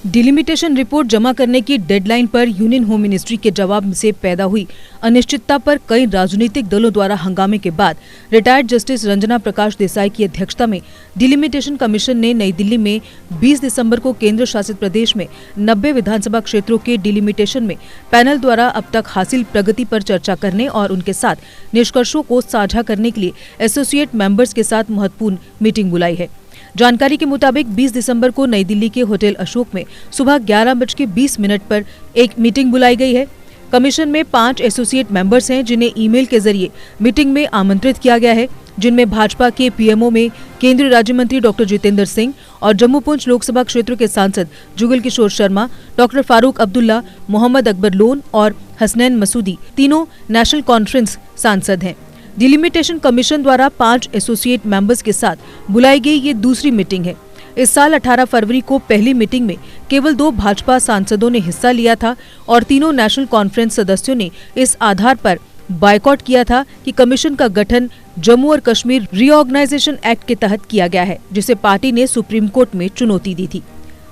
Delimitation report जमा करने की डेडलाइन पर यूनियन होम मिनिस्ट्री के जवाब से पैदा हुई अनिश्चितता पर कई राजनीतिक दलों द्वारा हंगामे के बाद रिटायर्ड जस्टिस रंजना प्रकाश देसाई की अध्यक्षता में डिलिमिटेशन कमीशन ने नई दिल्ली में 20 दिसंबर को केंद्र शासित प्रदेश में 90 विधानसभा क्षेत्रों के डिलिमिटेशन में पैनल द्वारा अब तक हासिल प्रगति पर चर्चा करने और उनके साथ निष्कर्षों को साझा करने के लिए एसोसिएट मेंबर्स के साथ महत्वपूर्ण मीटिंग बुलाई है। जानकारी के मुताबिक 20 दिसंबर को नई दिल्ली के होटल अशोक में सुबह 11:20 पर एक मीटिंग बुलाई गई है। कमीशन में 5 एसोसिएट मेंबर्स हैं जिन्हें ईमेल के जरिए मीटिंग में आमंत्रित किया गया है, जिनमें भाजपा के पीएमओ में केंद्रीय राज्य मंत्री डॉक्टर जितेंद्र सिंह और जम्मू पुंछ लोकसभा क्षेत्र के सांसद जुगल किशोर शर्मा, डॉक्टर फारूक अब्दुल्ला, मोहम्मद अकबर लोन और हसनैन मसूदी तीनों नेशनल कॉन्फ्रेंस सांसद हैं। डिलिमिटेशन कमीशन द्वारा 5 एसोसिएट मेंबर्स के साथ बुलाई गई ये दूसरी मीटिंग है। इस साल 18 फरवरी को पहली मीटिंग में केवल 2 भाजपा सांसदों ने हिस्सा लिया था और तीनों नेशनल कॉन्फ्रेंस सदस्यों ने इस आधार पर बायकॉट किया था कि कमीशन का गठन जम्मू और कश्मीर रीऑर्गेनाइजेशन एक्ट के तहत किया गया है, जिसे पार्टी ने सुप्रीम कोर्ट में चुनौती दी थी।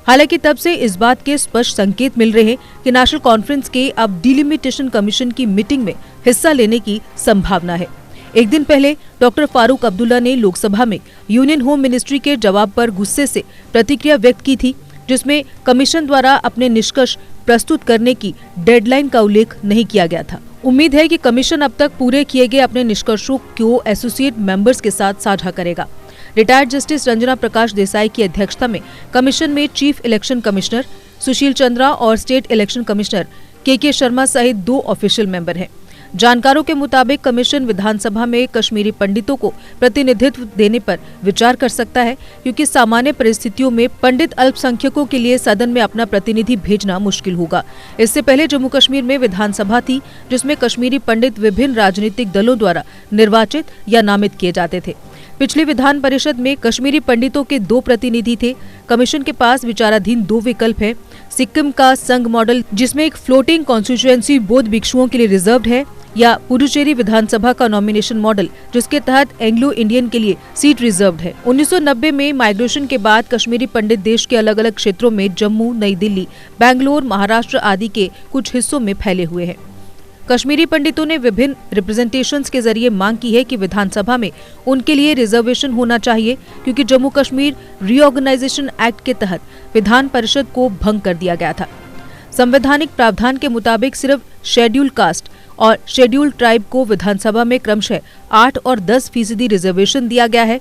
हालांकि तब से इस बात के स्पष्ट संकेत मिल रहे हैं कि नेशनल कॉन्फ्रेंस के अब डिलिमिटेशन कमीशन की मीटिंग में हिस्सा लेने की संभावना है। एक दिन पहले डॉक्टर फारूक अब्दुल्ला ने लोकसभा में यूनियन होम मिनिस्ट्री के जवाब पर गुस्से से प्रतिक्रिया व्यक्त की थी, जिसमें कमीशन द्वारा अपने निष्कर्ष प्रस्तुत करने की डेडलाइन का उल्लेख नहीं किया गया था। उम्मीद है कि कमीशन अब तक पूरे किए गए अपने निष्कर्षों को एसोसिएट मेंबर्स के साथ साझा करेगा। रिटायर्ड जस्टिस रंजना प्रकाश देसाई की अध्यक्षता में कमीशन में chief election commissioner Sushil Chandra और स्टेट इलेक्शन कमिश्नर के शर्मा सहित 2 ऑफिशियल मेंबर हैं। जानकारों के मुताबिक कमीशन विधानसभा में कश्मीरी पंडितों को प्रतिनिधित्व देने पर विचार कर सकता है, क्योंकि सामान्य परिस्थितियों में पंडित अल्पसंख्यकों के लिए सदन में अपना प्रतिनिधि भेजना मुश्किल होगा। इससे पहले जम्मू कश्मीर में विधानसभा थी, जिसमें कश्मीरी पंडित विभिन्न राजनीतिक दलों द्वारा निर्वाचित या नामित किए जाते थे। पिछली विधान परिषद में कश्मीरी पंडितों के 2 प्रतिनिधि थे। कमीशन के पास विचाराधीन 2 विकल्प है। सिक्किम का संघ मॉडल, जिसमें एक फ्लोटिंग कॉन्स्टिट्यूएंसी बौद्ध भिक्षुओं के लिए रिजर्व्ड है, या पुडुचेरी विधानसभा का नॉमिनेशन मॉडल, जिसके तहत एंग्लो इंडियन के लिए सीट रिजर्व्ड है। 1990 में माइग्रेशन के बाद कश्मीरी पंडित देश के अलग अलग क्षेत्रों में जम्मू, नई दिल्ली, बेंगलोर, महाराष्ट्र आदि के कुछ हिस्सों में फैले हुए हैं। कश्मीरी पंडितों ने विभिन्न रिप्रेजेंटेशंस के जरिए मांग की है कि विधानसभा में उनके लिए रिजर्वेशन होना चाहिए, क्योंकि जम्मू कश्मीर रीऑर्गेनाइजेशन एक्ट के तहत विधान परिषद को भंग कर दिया गया था। संवैधानिक प्रावधान के मुताबिक सिर्फ शेड्यूल कास्ट और शेड्यूल ट्राइब को विधानसभा में क्रमशः 8 और 10% रिजर्वेशन दिया गया है,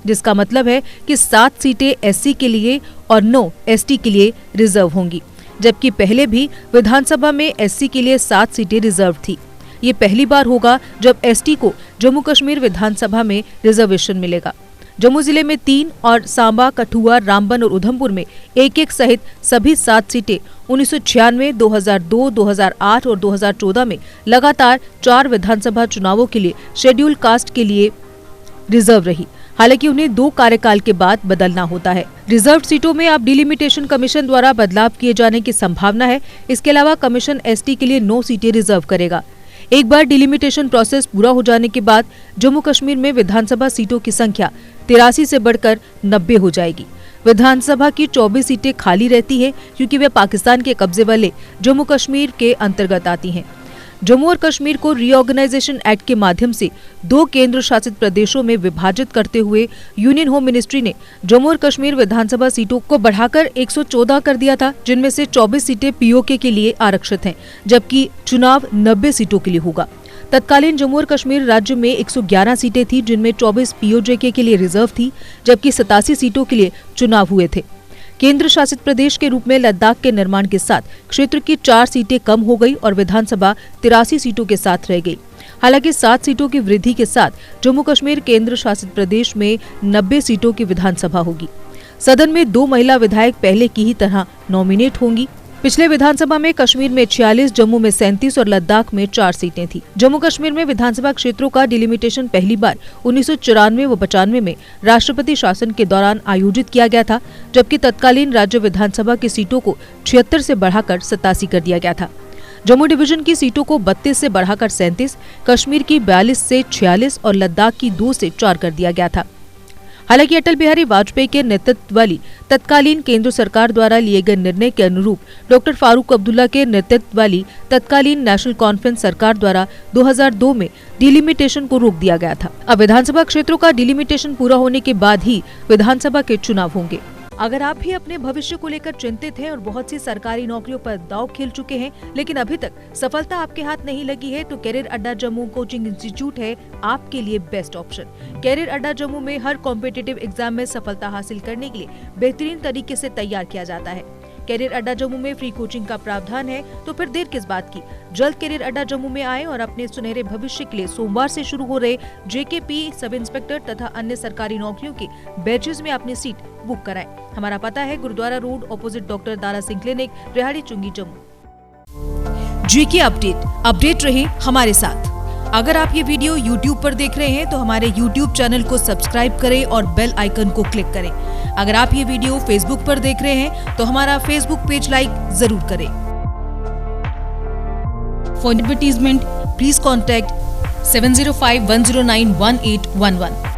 जिसका मतलब है कि 7 सीटें एससी के लिए और 9 एसटी के लिए रिजर्व होंगी, जबकि पहले भी विधानसभा में एससी के लिए 7 सीटें रिजर्व थी। ये पहली बार होगा जब एसटी को जम्मू कश्मीर विधानसभा में रिजर्वेशन मिलेगा। जम्मू जिले में 3 और सांबा, कठुआ, रामबन और उधमपुर में 1-1 सहित सभी 7 सीटें 1996, 2002, 2008 और 2014 में लगातार 4 विधानसभा चुनावों के लिए शेड्यूल कास्ट के लिए रिजर्व रही। हालांकि उन्हें 2 कार्यकाल के बाद बदलना होता है। रिजर्व सीटों में अब डिलिमिटेशन कमीशन द्वारा बदलाव किए जाने की संभावना है। इसके अलावा कमीशन एसटी के लिए 9 सीटें रिजर्व करेगा। एक बार डिलिमिटेशन प्रोसेस पूरा हो जाने के बाद जम्मू कश्मीर में विधानसभा सीटों की संख्या 83 से बढ़कर 90 हो जाएगी। विधानसभा की 24 सीटें खाली रहती है, क्योंकि वे पाकिस्तान के कब्जे वाले जम्मू कश्मीर के अंतर्गत आती हैं। जम्मू और कश्मीर को रीऑर्गेनाइजेशन एक्ट के माध्यम से 2 केंद्र शासित प्रदेशों में विभाजित करते हुए यूनियन होम मिनिस्ट्री ने जम्मू और कश्मीर विधानसभा सीटों को बढ़ाकर 114 कर दिया था, जिनमें से 24 सीटें पीओके के लिए आरक्षित हैं, जबकि चुनाव 90 सीटों के लिए होगा। तत्कालीन जम्मू और कश्मीर राज्य में 111 सीटें थी, जिनमें 24 पीओजे के लिए रिजर्व थी, जबकि 87 सीटों के लिए चुनाव हुए थे। केंद्र शासित प्रदेश के रूप में लद्दाख के निर्माण के साथ क्षेत्र की 4 सीटें कम हो गई और विधानसभा 83 सीटों के साथ रह गई। हालांकि 7 सीटों की वृद्धि के साथ जम्मू कश्मीर केंद्र शासित प्रदेश में 90 सीटों की विधानसभा होगी। सदन में 2 महिला विधायक पहले की ही तरह नॉमिनेट होंगी। पिछले विधानसभा में कश्मीर में 46, जम्मू में 37 और लद्दाख में 4 सीटें थी। जम्मू कश्मीर में विधानसभा क्षेत्रों का डिलिमिटेशन पहली बार 1994 व 95 में राष्ट्रपति शासन के दौरान आयोजित किया गया था, जबकि तत्कालीन राज्य विधानसभा की सीटों को 76 से बढ़ाकर 87 कर दिया गया था। जम्मू डिवीजन की सीटों को 32 से बढ़ाकर 37, कश्मीर की 42 से 46 और लद्दाख की 2 से 4 कर दिया गया था। हालांकि अटल बिहारी वाजपेयी के नेतृत्व वाली तत्कालीन केंद्र सरकार द्वारा लिए गए निर्णय के अनुरूप डॉक्टर फारूक अब्दुल्ला के नेतृत्व वाली तत्कालीन नेशनल कॉन्फ्रेंस सरकार द्वारा 2002 में डिलिमिटेशन को रोक दिया गया था। अब विधानसभा क्षेत्रों का डिलिमिटेशन पूरा होने के बाद ही विधानसभा के चुनाव होंगे। अगर आप भी अपने भविष्य को लेकर चिंतित हैं और बहुत सी सरकारी नौकरियों पर दांव खेल चुके हैं लेकिन अभी तक सफलता आपके हाथ नहीं लगी है तो कैरियर अड्डा जम्मू कोचिंग इंस्टीट्यूट है आपके लिए बेस्ट ऑप्शन। कैरियर अड्डा जम्मू में हर कॉम्पिटिटिव एग्जाम में सफलता हासिल करने के लिए बेहतरीन तरीके से तैयार किया जाता है। कैरियर अड्डा जम्मू में फ्री कोचिंग का प्रावधान है, तो फिर देर किस बात की। जल्द कैरियर अड्डा जम्मू में आए और अपने सुनहरे भविष्य के लिए सोमवार से शुरू हो रहे जेकेपी, सब इंस्पेक्टर तथा अन्य सरकारी नौकरियों के बैचेस में अपनी सीट बुक कराएं। हमारा पता है Gurudwara road opposite doctor Dara Singh clinic, Rehari Chungi, Jammu. जेके अपडेट रहे हमारे साथ। अगर आप ये वीडियो YouTube पर देख रहे हैं तो हमारे YouTube चैनल को सब्सक्राइब करें और बेल आइकन को क्लिक करें। अगर आप ये वीडियो Facebook पर देख रहे हैं तो हमारा Facebook पेज लाइक जरूर करें। For advertisement please contact 7051091811।